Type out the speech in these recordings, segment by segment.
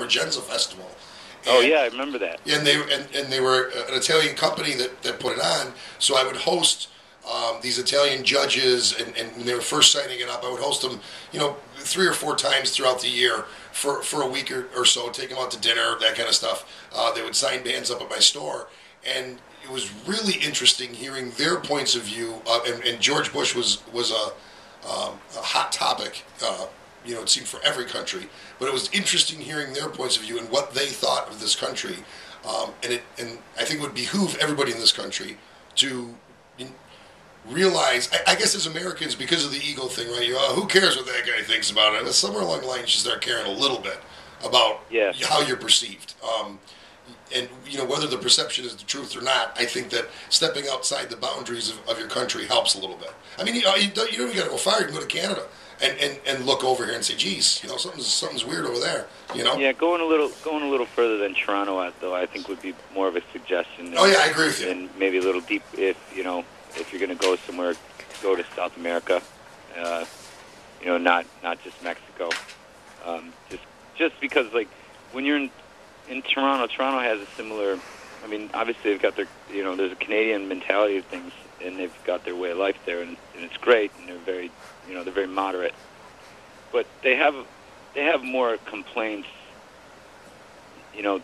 Regenza Festival. Oh yeah, I remember that. And they were an Italian company that put it on. So I would host these Italian judges, and when they were first signing it up, I would host them, 3 or 4 times throughout the year for a week or so. Take them out to dinner, that kind of stuff. They would sign bands up at my store, and it was really interesting hearing their points of view. And George Bush was a hot topic. It seemed for every country, but it was interesting hearing their points of view and what they thought of this country. And I think it would behoove everybody in this country to realize, I guess as Americans, because of the ego thing, right? Who cares what that guy thinks about it? And somewhere along the line, you should start caring a little bit about how you're perceived. And whether the perception is the truth or not, I think that stepping outside the boundaries of your country helps a little bit. I mean, you don't even got to go far. You can go to Canada and look over here and say, "Geez, something's weird over there." Yeah, going a little further than Toronto, though, I think would be more of a suggestion. Oh yeah, I agree with you. And maybe a little deep, if you're going to go somewhere, go to South America. Not just Mexico. Just because, like, when you're in Toronto has a similar. I mean, obviously they've got their, there's a Canadian mentality of things, and they've got their way of life there, and it's great, and they're very, they're very moderate. But they have more complaints,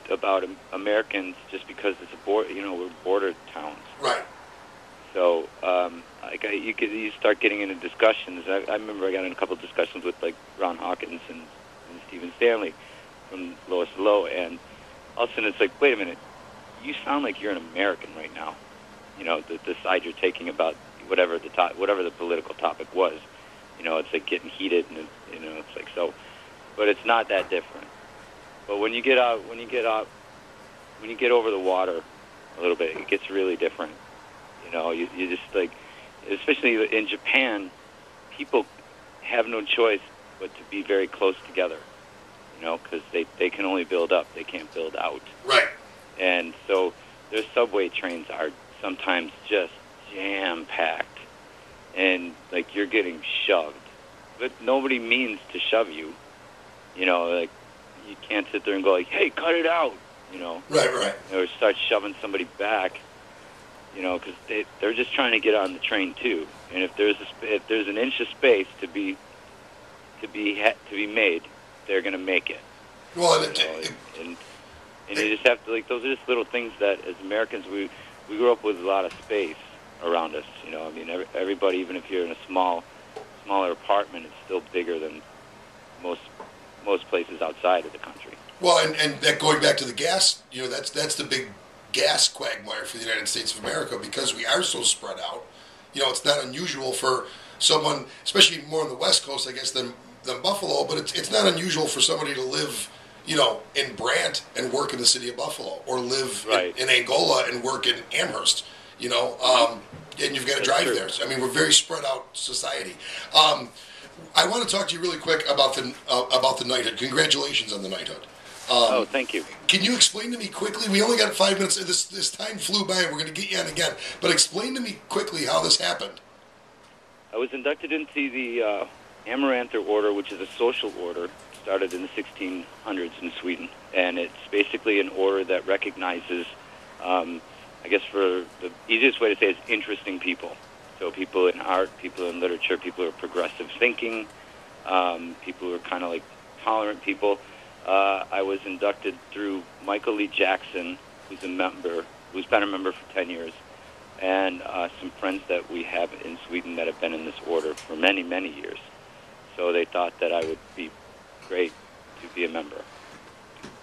about Americans just because it's we're border towns. Right. So, you start getting into discussions. I remember I got in a couple of discussions with like Ron Hawkins and Stephen Stanley from Lois Low, and all of a sudden it's like, wait a minute, you sound like you're an American right now. The side you're taking about whatever the political topic was. It's like getting heated, and it's like so. But it's not that different. But when you get over the water a little bit, it gets really different. You just like, especially in Japan, people have no choice but to be very close together. Because they can only build up, they can't build out. Right. And so their subway trains are sometimes just jam-packed. And, like, you're getting shoved. But nobody means to shove you. Like, you can't sit there and go, like, hey, cut it out, Right. Or start shoving somebody back, because they're just trying to get on the train, too. And if there's an inch of space to be made, they're going to make it. Well, and you just have to, like, those are just little things that as Americans we grew up with a lot of space around us. I mean, everybody, even if you're in a smaller apartment, it's still bigger than most places outside of the country. Well, and that going back to the gas, that's the big gas quagmire for the United States of America, because we are so spread out. It's not unusual for someone, especially more on the West Coast, I guess, than Buffalo, but it's not unusual for somebody to live, in Brant and work in the city of Buffalo, or live in Angola and work in Amherst, and you've got to drive there. So, I mean, we're a very spread out society. I want to talk to you really quick about the knighthood. Congratulations on the knighthood. Thank you. Can you explain to me quickly? We only got 5 minutes. This time flew by, and we're going to get you on again. But explain to me quickly how this happened. I was inducted into the Amaranther Order, which is a social order, started in the 1600s in Sweden, and it's basically an order that recognizes, I guess for the easiest way to say it, is interesting people. So people in art, people in literature, people who are progressive thinking, people who are kind of like tolerant people. I was inducted through Michael Lee Jackson, who's been a member for 10 years, and some friends that we have in Sweden that have been in this order for many, many years. So they thought that I would be great to be a member.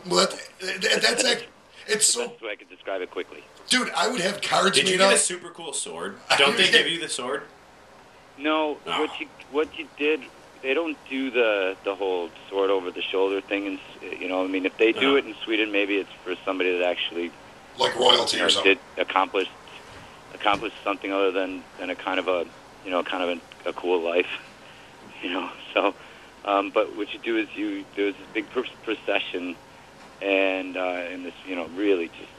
Well, that's like, it's so. That's the way I could describe it quickly. Dude, I would have cards made up. Did you get a super cool sword? Don't they give you the sword? No. Oh. What you did, they don't do the whole sword over the shoulder thing. And I mean, if they do it in Sweden, maybe it's for somebody that actually like royalty or something. Did accomplish something other than a kind of a cool life. So, but what you do is there's this big procession, and in this, really just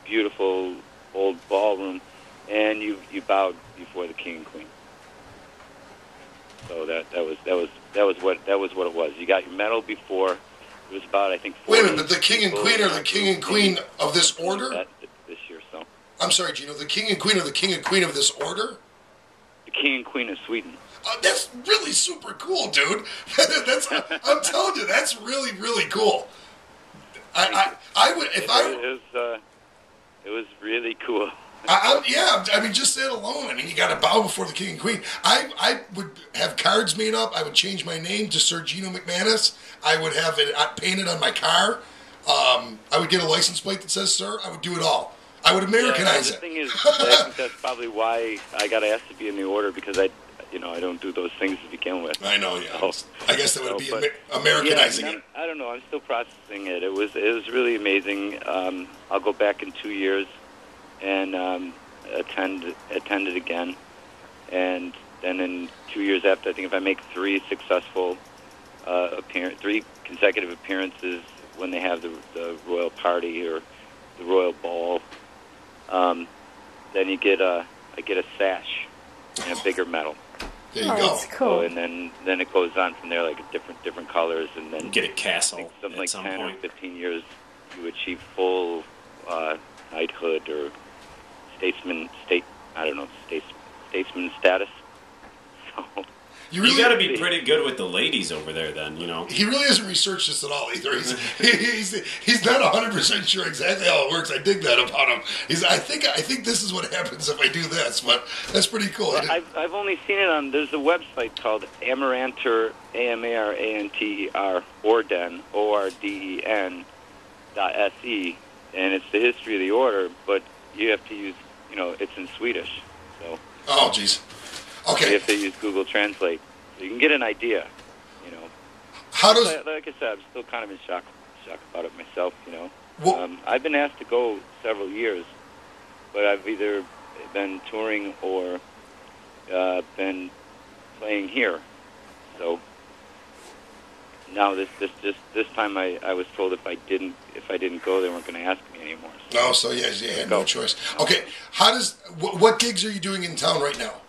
beautiful old ballroom, and you bowed before the king and queen. So that was what it was. You got your medal before, It was about, I think, Wait a 40 minute, but the king and people queen are the in king and queen of this like order? that this year. So I'm sorry, Geno. The king and queen are the king and queen of this order? the king and queen of Sweden. That's really super cool, dude. I'm telling you, that's really, really cool. I would if I. It was really cool. Yeah, I mean, just that alone. I mean, you got to bow before the king and queen. I would have cards made up. I would change my name to Sir Geno Mc Manus. I would have it painted on my car. I would get a license plate that says "Sir." I would do it all. I would Americanize The it. thing is, I think that's probably why I got asked to be in the order, because I don't do those things to begin with. I know, yeah. So, I guess that would be but, Americanizing it. I don't know. I'm still processing it. It was really amazing. I'll go back in 2 years and attend it again, and then in 2 years after, I think if I make 3 successful 3 consecutive appearances when they have the royal party or the royal ball, then I get a sash and a bigger medal. There you go. That's cool. So, and then it goes on from there, like different colors, and then Get a castle something at like some 10 point. or 15 years to achieve full knighthood or statesman status. So You got to be pretty good with the ladies over there, then. He really hasn't researched this at all either. He's not 100% sure exactly how it works. I dig that about him. I think this is what happens if I do this, but that's pretty cool. Well, I've only seen it on. There's a website called Amaranter AMARANTER Orden ORDEN.se, and it's the history of the order. But you have to use, it's in Swedish, so. Oh, jeez. Okay. You have to use Google Translate. So you can get an idea, How does... Like I said, I'm still kind of in shock about it myself, Well, I've been asked to go several years, but I've either been touring or been playing here. So now this time I was told if I didn't go, they weren't going to ask me anymore. no, so yeah, you had no choice. Okay, what gigs are you doing in town right now?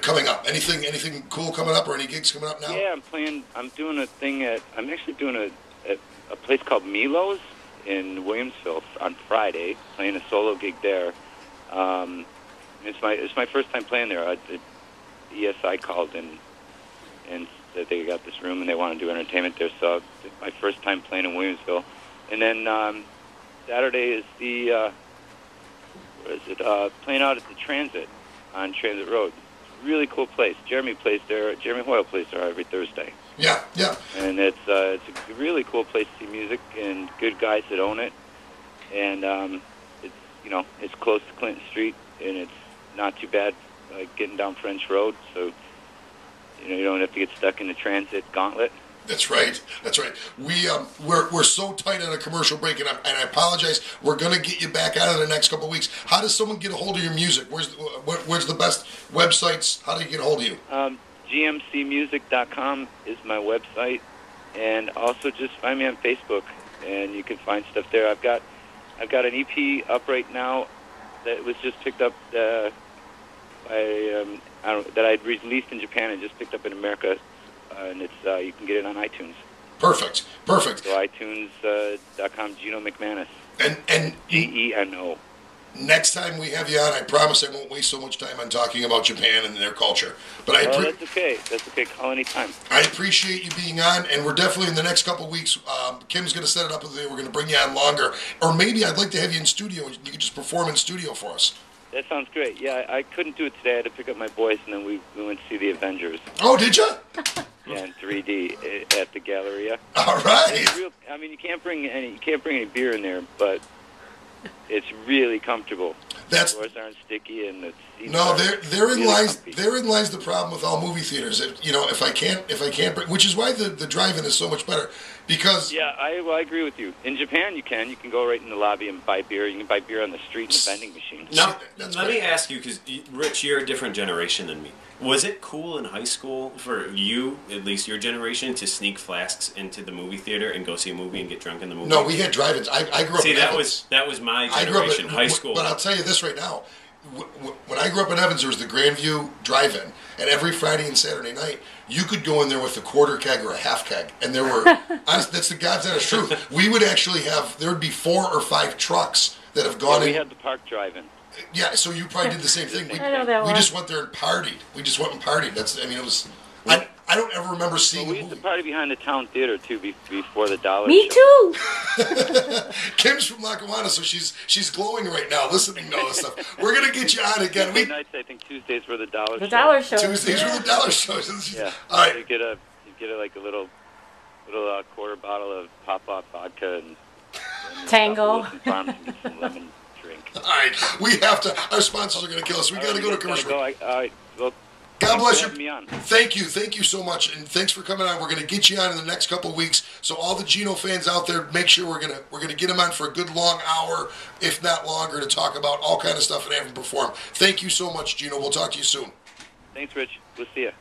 Coming up? Anything cool coming up, or any gigs coming up now? Yeah, I'm doing a thing I'm actually doing a place called Milo's in Williamsville on Friday, playing a solo gig there. It's my first time playing there. The ESI called and that they got this room and they want to do entertainment there. So it's my first time playing in Williamsville. And then Saturday is playing out at the Transit on Transit Road. Really cool place. Jeremy Hoyle plays there every Thursday. Yeah. And it's a really cool place to see music and good guys that own it. And it's close to Clinton Street and it's not too bad getting down French Road. So you don't have to get stuck in the transit gauntlet. That's right. We're so tight on a commercial break, and I apologize. We're gonna get you back out in the next couple of weeks. How does someone get a hold of your music? Where's the best websites? How do you get a hold of you? GMCmusic.com is my website, and also just find me on Facebook, and you can find stuff there. I've got an EP up right now that was just picked up that I'd released in Japan and just picked up in America. And it's you can get it on iTunes. Perfect. So iTunes.com, Geno Mc Manus. And GENO. next time we have you on, I promise I won't waste so much time on talking about Japan and their culture. But that's okay. That's okay. Call anytime. I appreciate you being on, and we're definitely in the next couple of weeks. Kim's going to set it up with you. We're going to bring you on longer, or maybe I'd like to have you in studio, and you can just perform in studio for us. That sounds great. Yeah, I couldn't do it today. I had to pick up my boys, and then we went to see the Avengers. Oh, did you? Yeah, in 3D at the Galleria. All right. You can't bring any beer in there, but it's really comfortable. The floors aren't sticky, and the seats therein comfy. lies the problem with all movie theaters. If I can't, which is why the drive-in is so much better, because I agree with you. In Japan, you can go right in the lobby and buy beer. You can buy beer on the street in the vending machine. Now, let me ask you, because Rich, you're a different generation than me. Was it cool in high school for you, at least your generation, to sneak flasks into the movie theater and go see a movie and get drunk in the movie? No, we had drive-ins. I grew up. See, that was my generation, high school. But I'll tell you this right now: when I grew up in Evans, there was the Grandview Drive-In, and every Friday and Saturday night, you could go in there with a quarter keg or a half keg, and there were, honest, that's the God's honest truth. We would actually have, there would be 4 or 5 trucks that have gone in. We had the park drive-in. Yeah, so you probably did the same thing. I know that we one. just went there and partied. We just went and partied. That's, I mean, it was, I don't ever remember seeing We a used to movie. party behind the town theater, too, before the dollar Me show. too. Kim's from Lackawanna, so she's glowing right now, listening to all this stuff. We're gonna get you on again. Tuesday nights, I think Tuesdays were the dollar show. The dollar show. Tuesdays were the dollar shows. Yeah. All right. You get like a little quarter bottle of pop-off vodka and Tango. Wilson Farms and get some lemon drink. All right, we have to. Our sponsors are going to kill us. We got to go to commercial. All right. Well, God bless thanks for you. having me on. Thank you so much, and thanks for coming on. We're going to get you on in the next couple of weeks. So all the Geno fans out there, make sure we're gonna get him on for a good long hour, if not longer, to talk about all kind of stuff and have him perform. Thank you so much, Geno. We'll talk to you soon. Thanks, Rich. We'll see you.